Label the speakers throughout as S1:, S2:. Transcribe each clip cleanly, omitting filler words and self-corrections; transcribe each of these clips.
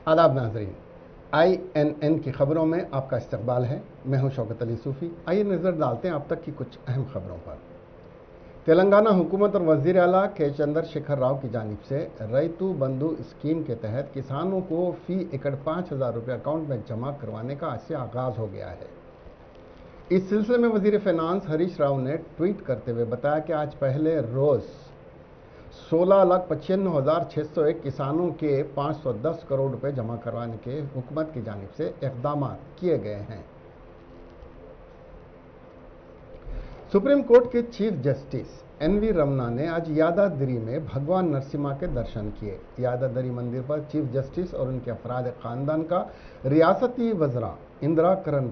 S1: आदाब नाजरीन, INN की खबरों में आपका इस्तकबाल है। मैं हूं शौकत अली सूफ़ी। आइए नज़र डालते हैं अब तक की कुछ अहम खबरों पर। तेलंगाना हुकूमत और वज़ीर आला के चंद्रशेखर राव की जानिब से रैतु बंधु स्कीम के तहत किसानों को फी एकड़ 5,000 रुपये अकाउंट में जमा करवाने का आज से आगाज़ हो गया है। इस सिलसिले में वज़ीर फ़िनांस हरीश राव ने ट्वीट करते हुए बताया कि आज पहले रोज़ 16,95,601 किसानों के 510 करोड़ रुपए जमा करवाने के हुकूमत की जानिब से इक़दाम किए गए हैं। सुप्रीम कोर्ट के चीफ जस्टिस NV रमना ने आज यादाद्री में भगवान नरसिम्हा के दर्शन किए। यादाद्री मंदिर पर चीफ जस्टिस और उनके अफराद खानदान का रियासती वज़रा इंदिरा करण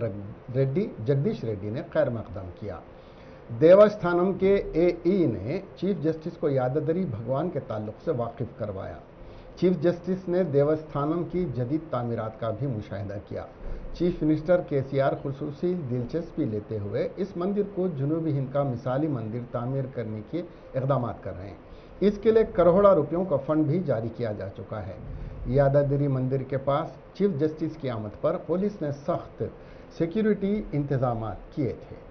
S1: रेड्डी जगदीश रेड्डी ने खैर मकदम किया। देवस्थानम के AE ने चीफ जस्टिस को यादाद्री भगवान के ताल्लुक से वाकिफ करवाया। चीफ जस्टिस ने देवस्थानम की जदीद तामीरात का भी मुशाहिदा किया। चीफ मिनिस्टर KCR खुसूसी दिलचस्पी लेते हुए इस मंदिर को जनूबी हिंद का मिसाली मंदिर तामीर करने के इक़दाम कर रहे हैं। इसके लिए करोड़ों रुपयों का फंड भी जारी किया जा चुका है। यादाद्री मंदिर के पास चीफ जस्टिस की आमद पर पुलिस ने सख्त सिक्योरिटी इंतजाम किए थे।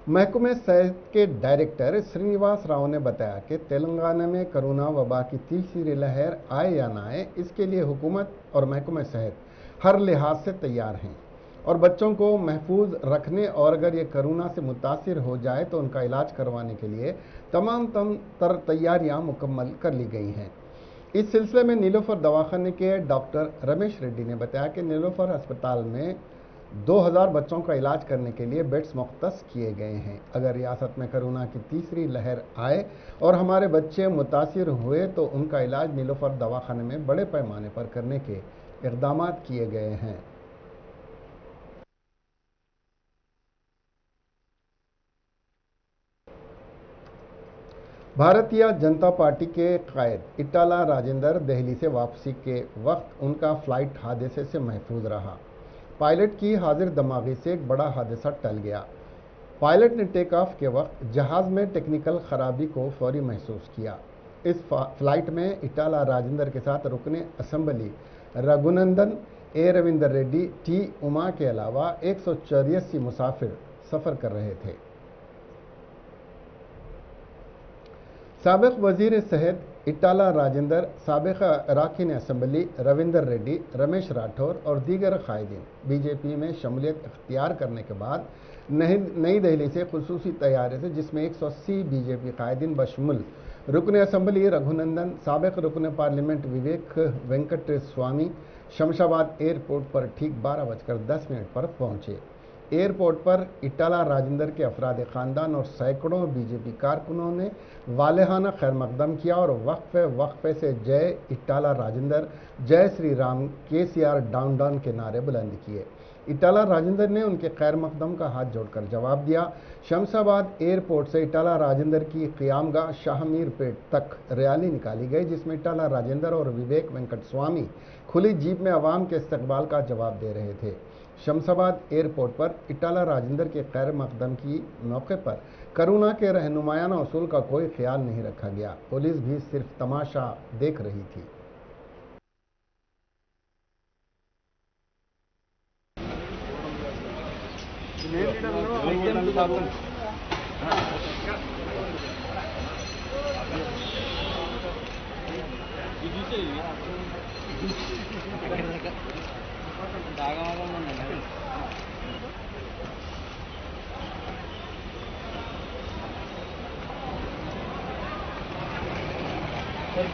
S1: महकमे सेहत के डायरेक्टर श्रीनिवास राव ने बताया कि तेलंगाना में कोरोना वबा की तीसरी लहर आए या ना आए, इसके लिए हुकूमत और महकमे सेहत हर लिहाज से तैयार हैं और बच्चों को महफूज रखने और अगर ये कोरोना से मुतासिर हो जाए तो उनका इलाज करवाने के लिए तमाम तैयारियां मुकम्मल कर ली गई हैं। इस सिलसिले में नीलोफर दवाखाने के डॉक्टर रमेश रेड्डी ने बताया कि नीलोफर अस्पताल में 2,000 बच्चों का इलाज करने के लिए बेड्स मुख्तस किए गए हैं। अगर रियासत में कोरोना की तीसरी लहर आए और हमारे बच्चे मुतासिर हुए तो उनका इलाज नीलोफर दवाखाने में बड़े पैमाने पर करने के इक़दाम किए गए हैं। भारतीय जनता पार्टी के कायद इटाला राजेंद्र दिल्ली से वापसी के वक्त उनका फ्लाइट हादसे से महफूज रहा। पायलट की हाजिर दिमागी से एक बड़ा हादसा टल गया। पायलट ने टेक ऑफ के वक्त जहाज़ में टेक्निकल खराबी को फौरी महसूस किया। इस फ्लाइट में इटाला राजेंद्र के साथ रुकने assembly Raghunandan A Ravinder Reddy T Uma के अलावा 184 मुसाफिर सफ़र कर रहे थे। साबिक वजीर सेहत इटाला राजेंद्र, साबिक अरकान असम्बली रविंदर रेड्डी, रमेश राठौर और दीगर कायदीन बीजेपी में शमूलियत इख्तियार करने के बाद नई दिल्ली से खुसूसी तैयारी से जिसमें 180 बीजेपी कायदीन बशमुल रुकन असम्बली रघुनंदन, साबिक रुकन पार्लियामेंट विवेक वेंकट स्वामी शमशाबाद एयरपोर्ट पर ठीक 12:10 पर पहुंचे। एयरपोर्ट पर इटाला राजेंद्र के अफराद खानदान और सैकड़ों बीजेपी कारकुनों ने वालेहाना खैर मकदम किया और वक्फे से जय इटाला राजेंद्र, जय Shri Ram, KCR down down के नारे बुलंद किए। इटाला राजेंद्र ने उनके खैर मकदम का हाथ जोड़कर जवाब दिया। शमशाबाद एयरपोर्ट से इटाला राजेंद्र की क़ियामगाह शाहमीर पेट तक रैली निकाली गई, जिसमें इटाला राजेंद्र और विवेक वेंकट स्वामी खुली जीप में अवाम के इस्तकबाल का जवाब दे रहे थे। शमशाबाद एयरपोर्ट पर इटाला राजेंद्र के खैर मकदम की मौके पर कोरोना के रहनुमायाना उसूल का कोई ख्याल नहीं रखा गया। पुलिस भी सिर्फ तमाशा देख रही थी।
S2: हाँ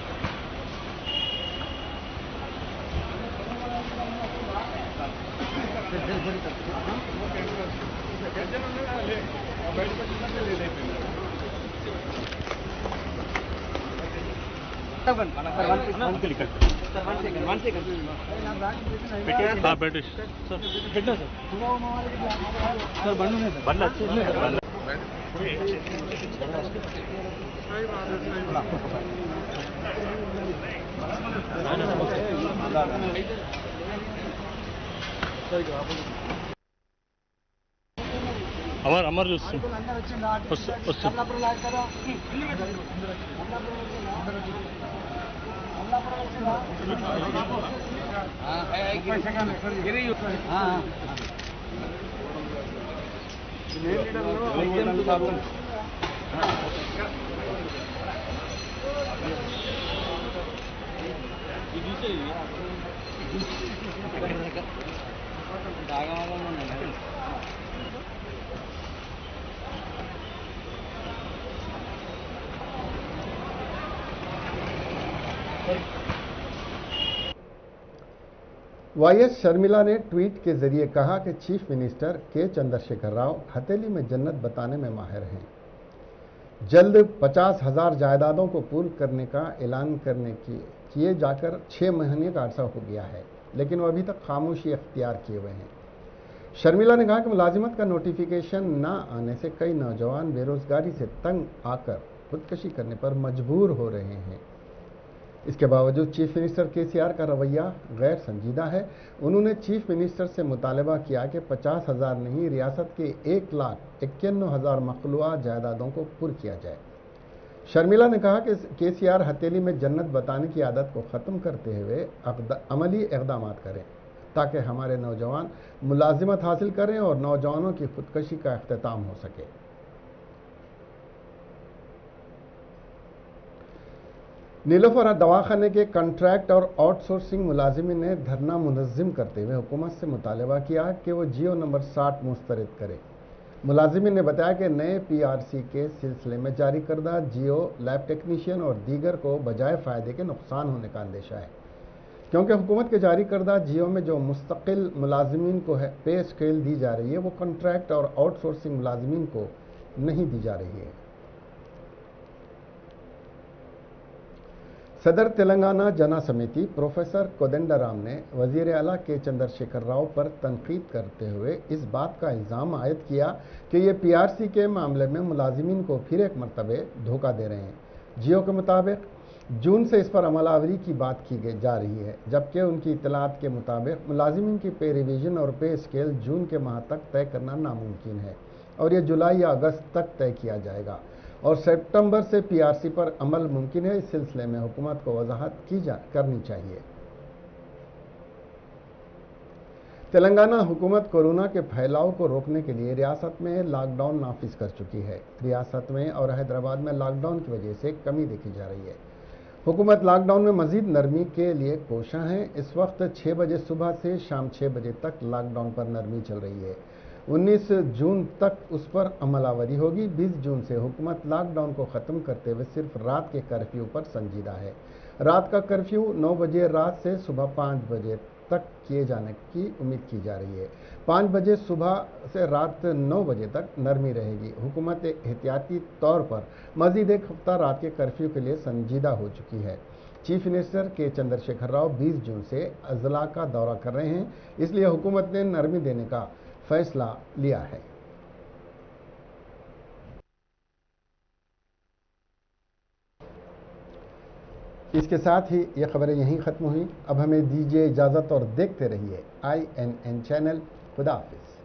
S2: बैठे सर बैठना सर बनना అమర్ అమర్ వస్తుంది
S1: वाईएस शर्मिला ने ट्वीट के जरिए कहा कि चीफ मिनिस्टर के चंद्रशेखर राव हथेली में जन्नत बताने में माहिर हैं। जल्द 50,000 जायदादों को पूल करने का ऐलान किए जाकर 6 महीने का अर्सा हो गया है, लेकिन वो अभी तक खामोशी अख्तियार किए हुए हैं। शर्मिला ने कहा कि मुलाजिमत का नोटिफिकेशन न आने से कई नौजवान बेरोजगारी से तंग आकर खुदकशी करने पर मजबूर हो रहे हैं। इसके बावजूद चीफ मिनिस्टर केसीआर का रवैया गैर संजीदा है। उन्होंने चीफ मिनिस्टर से मुतालबा किया कि 50,000 नहीं, रियासत के 1,51,000 मखलूआ जायदादों को पुर किया जाए। शर्मिला ने कहा कि केसीआर हथेली में जन्नत बताने की आदत को ख़त्म करते हुए अमली इक़दाम करें ताकि हमारे नौजवान मुलाजिमत हासिल करें और नौजवानों की खुदकशी का अख्तिताम हो सके। नीलोफर दवाखाने के कॉन्ट्रैक्ट और आउटसोर्सिंग मुलाजिमिन ने धरना मुनज़्ज़म करते हुए हुकूमत से मुतालबा किया कि वो जियो नंबर 60 मुस्तरद करे। मुलाजिमिन ने बताया कि नए पीआरसी के सिलसिले में जारी करदा जियो लैब टेक्नीशियन और दीगर को बजाय फ़ायदे के नुकसान होने का अंदेशा है, क्योंकि हुकूमत के जारी करदा जियो में जो मुस्तकिल मुलाजिमिन को पे स्केल दी जा रही है वो कॉन्ट्रैक्ट और आउटसोर्सिंग मुलाजिमिन को नहीं दी जा रही है। सदर तेलंगाना जना समिति प्रोफेसर कोदंडराम ने वजीर आला के चंद्रशेखर राव पर तनकीद करते हुए इस बात का इल्ज़ाम आयद किया कि ये पीआरसी के मामले में मुलाजिमिन को फिर एक मरतबे धोखा दे रहे हैं। जियो के मुताबिक जून से इस पर अमलावरी की बात की जा रही है, जबकि उनकी इतलात के मुताबिक मुलाजिमिन की पे रिवीजन और पे स्केल जून के माह तक तय करना नामुमकिन है और ये जुलाई या अगस्त तक तय किया जाएगा और सितंबर से पीआरसी पर अमल मुमकिन है। इस सिलसिले में हुकूमत को वजाहत करनी चाहिए। तेलंगाना हुकूमत कोरोना के फैलाव को रोकने के लिए रियासत में लॉकडाउन नाफिज कर चुकी है। रियासत में और हैदराबाद में लॉकडाउन की वजह से कमी देखी जा रही है। हुकूमत लॉकडाउन में मजीद नरमी के लिए कोशां है। इस वक्त 6 बजे सुबह से शाम 6 बजे तक लॉकडाउन पर नरमी चल रही है। 19 जून तक उस पर अमलावरी होगी। 20 जून से हुकूमत लॉकडाउन को ख़त्म करते हुए सिर्फ रात के कर्फ्यू पर संजीदा है। रात का कर्फ्यू 9 बजे रात से सुबह 5 बजे तक किए जाने की उम्मीद की जा रही है। 5 बजे सुबह से रात 9 बजे तक नरमी रहेगी। हुकूमत एहतियाती तौर पर मजीद एक हफ्ता रात के कर्फ्यू के लिए संजीदा हो चुकी है। चीफ मिनिस्टर के चंद्रशेखर राव 20 जून से अजला का दौरा कर रहे हैं, इसलिए हुकूमत ने नरमी देने का फैसला लिया है। इसके साथ ही ये खबरें यहीं ख़त्म हुई। अब हमें दीजिए इजाज़त और देखते रहिए INN चैनल। खुदा हाफिज़।